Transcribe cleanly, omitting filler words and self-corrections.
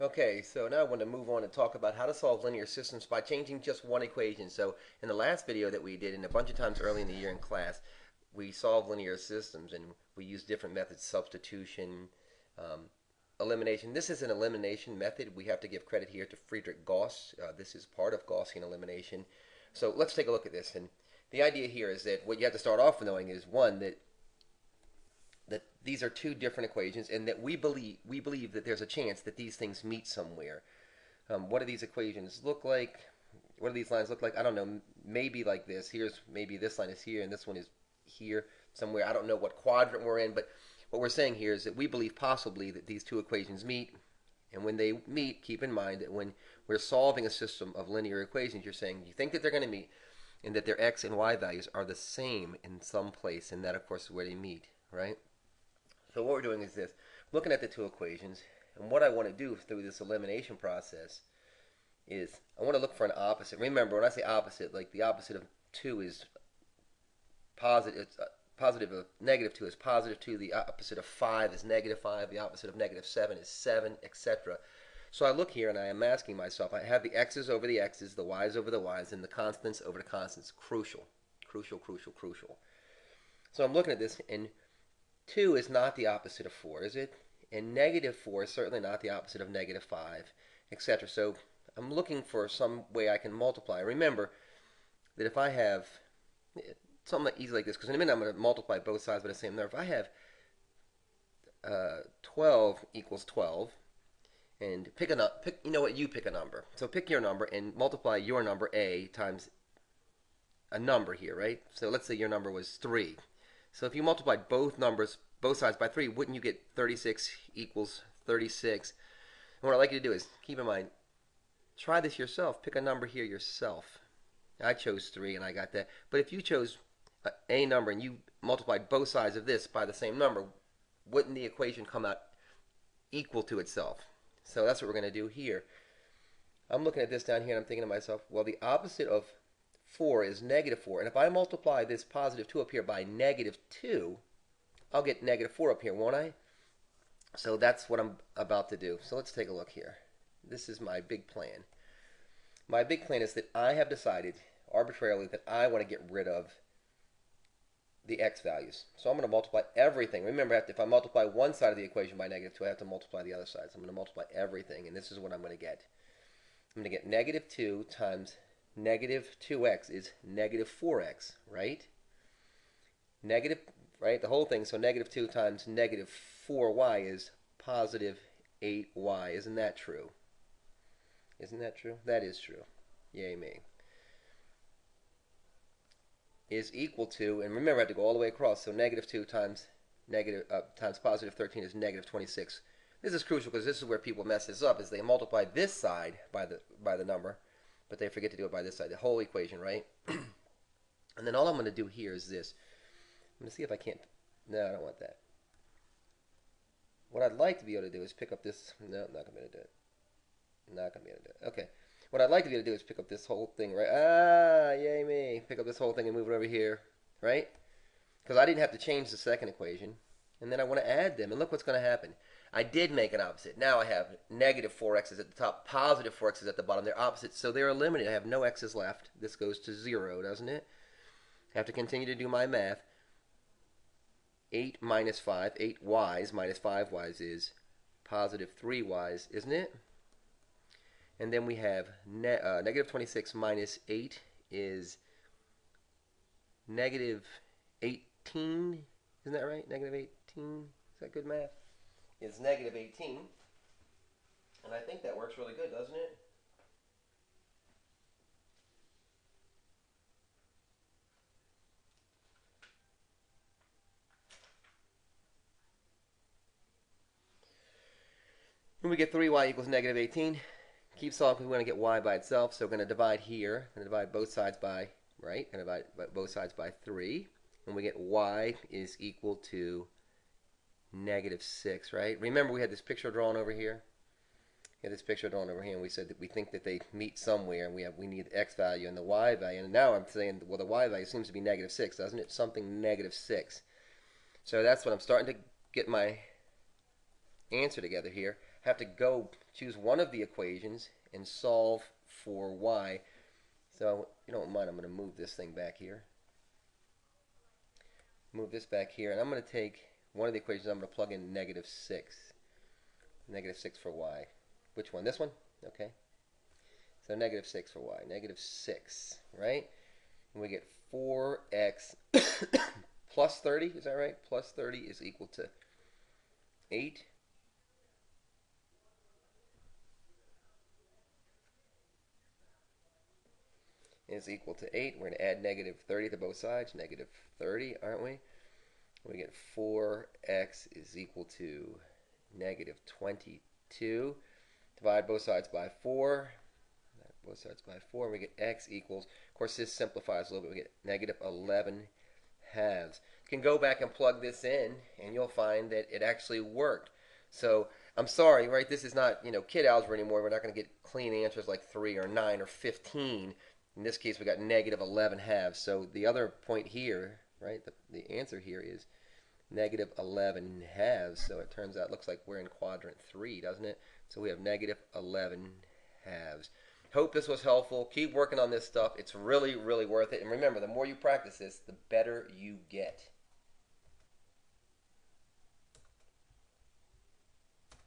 Okay, so now I want to move on and talk about how to solve linear systems by changing just one equation. So in the last video that we did, and a bunch of times early in the year in class, we solved linear systems and we used different methods: substitution, um, elimination. This is an elimination method. We have to give credit here to Friedrich Gauss. This is part of Gaussian elimination. So let's take a look at this. And the idea here is that what you have to start off with knowing is one, that these are two different equations, and that we believe that there's a chance that these things meet somewhere. What do these equations look like? What do these lines look like? I don't know. Maybe like this. Here's maybe this line is here, and this one is here somewhere. I don't know what quadrant we're in, but what we're saying here is that we believe possibly that these two equations meet. And when they meet, keep in mind that when we're solving a system of linear equations, you're saying you think that they're going to meet, and that their x and y values are the same in some place, and that, of course, is where they meet, right? So what we're doing is this: looking at the two equations, and what I want to do through this elimination process is I want to look for an opposite. Remember, when I say opposite, like the opposite of 2 is positive. It's positive of negative 2 is positive 2. The opposite of 5 is negative 5. The opposite of negative 7 is 7, etc. So I look here and I am asking myself, I have the x's over the x's, the y's over the y's, and the constants over the constants. Crucial, crucial, crucial, crucial. So I'm looking at this, and 2 is not the opposite of 4, is it? And negative 4 is certainly not the opposite of negative 5, etc. So I'm looking for some way I can multiply. Remember that if I have something easy like this, because in a minute I'm going to multiply both sides by the same number. If I have 12 equals 12, and you know what, you pick a number. So pick your number and multiply your number a times a number here, right? So let's say your number was 3. So if you multiplied both sides by 3, wouldn't you get 36 equals 36? And what I'd like you to do is, keep in mind, try this yourself. Pick a number here yourself. I chose 3 and I got that. But if you chose a number and you multiplied both sides of this by the same number, wouldn't the equation come out equal to itself? So that's what we're going to do here. I'm looking at this down here and I'm thinking to myself, well, the opposite of 4 is negative 4. And if I multiply this positive 2 up here by negative 2, I'll get negative 4 up here, won't I? So that's what I'm about to do. So let's take a look here. This is my big plan. My big plan is that I have decided arbitrarily that I want to get rid of the x values. So I'm going to multiply everything. Remember, if I multiply one side of the equation by negative 2, I have to multiply the other side. So I'm going to multiply everything, and this is what I'm going to get. I'm going to get negative 2 times negative 2x is negative 4x, right? Negative, right? The whole thing. So negative 2 times negative 4y is positive 8y. Isn't that true? Isn't that true? That is true. Yay me. Is equal to, and remember I have to go all the way across, so negative 2 times times positive 13 is negative 26. This is crucial because this is where people mess this up, is they multiply this side by the number, but they forget to do it by this side, the whole equation, right? And then all I'm going to do here is this. I'm going to see if I can't, no, I don't want that. What I'd like to be able to do is pick up this, no, I'm not going to be able to do it. Not going to be able to do it. Okay. What I'd like to be able to do is pick up this whole thing, right? Ah, yay me. Pick up this whole thing and move it over here, right? Because I didn't have to change the second equation. And then I want to add them. And look what's going to happen. I did make an opposite. Now I have negative 4x's at the top, positive 4x's at the bottom. They're opposites, so they're eliminated. I have no x's left. This goes to 0, doesn't it? I have to continue to do my math. 8 minus 5, 8y's minus 5y's is positive 3y's, isn't it? And then we have negative 26 minus 8 is negative 18. Isn't that right? Negative 18. Is that good math? It's negative 18. And I think that works really good, doesn't it? When we get 3y equals negative 18, keep solving because we want to get y by itself. So we're going to divide here. Going to divide both sides by, right? Going to divide both sides by 3. And we get y is equal to negative 6, right? Remember we had this picture drawn over here? We had this picture drawn over here, and we said that we think that they meet somewhere, and we need the x value and the y value. And now I'm saying, well, the y value seems to be negative 6, doesn't it? Something negative 6. So that's what I'm starting to get my answer together here. have to go choose one of the equations and solve for y. So, you don't mind, I'm going to move this thing back here. Move this back here, and I'm going to take one of the equations, I'm going to plug in negative 6. Negative 6 for y. Which one? This one? Okay. So negative 6 for y. Negative 6, right? And we get 4x plus 30, is that right? Plus 30 is equal to 8. Is equal to 8. We're going to add negative 30 to both sides. Negative 30, aren't we? We get 4x is equal to negative 22. Divide both sides by 4. Both sides by 4. We get x equals, of course this simplifies a little bit, we get negative 11 halves. You can go back and plug this in and you'll find that it actually worked. So I'm sorry, right, this is not, kid algebra anymore. We're not going to get clean answers like 3 or 9 or 15. In this case we got negative 11 halves. So the other point here, right, the answer here is negative 11 halves. So it turns out, looks like we're in quadrant 3, doesn't it? So we have negative 11 halves. Hope this was helpful. Keep working on this stuff. It's really, really worth it. And remember, the more you practice this, the better you get.